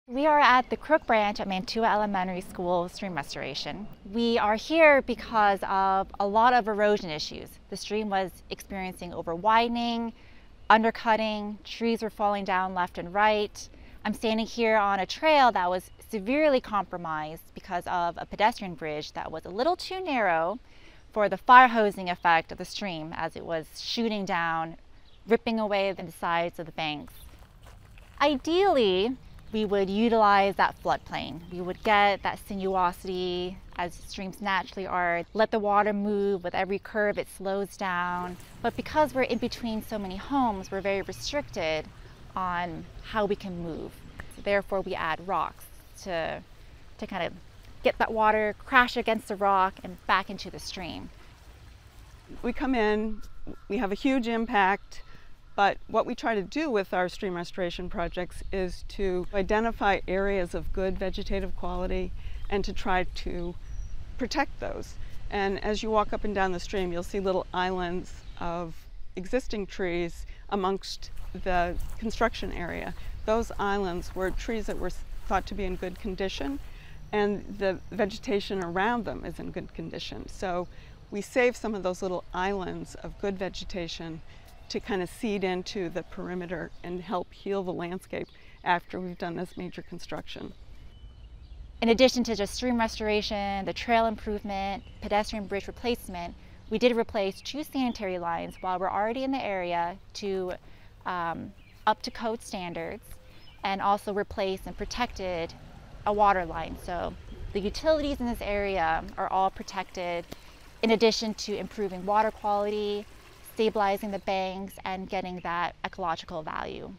We are at the Crook Branch at Mantua Elementary School Stream Restoration. We are here because of a lot of erosion issues. The stream was experiencing over-widening, undercutting, trees were falling down left and right. I'm standing here on a trail that was severely compromised because of a pedestrian bridge that was a little too narrow for the fire hosing effect of the stream as it was shooting down, ripping away the sides of the banks. Ideally, we would utilize that floodplain. We would get that sinuosity as streams naturally are, let the water move with every curve it slows down. But because we're in between so many homes, we're very restricted on how we can move. So therefore we add rocks to kind of get that water, crash against the rock and back into the stream. We come in, we have a huge impact. But what we try to do with our stream restoration projects is to identify areas of good vegetative quality and to try to protect those. And as you walk up and down the stream, you'll see little islands of existing trees amongst the construction area. Those islands were trees that were thought to be in good condition, and the vegetation around them is in good condition. So we save some of those little islands of good vegetation to kind of seed into the perimeter and help heal the landscape after we've done this major construction. In addition to just stream restoration, the trail improvement, pedestrian bridge replacement, we did replace 2 sanitary lines while we're already in the area to up to code standards, and also replaced and protected a water line. So the utilities in this area are all protected, in addition to improving water quality, stabilizing the banks, and getting that ecological value.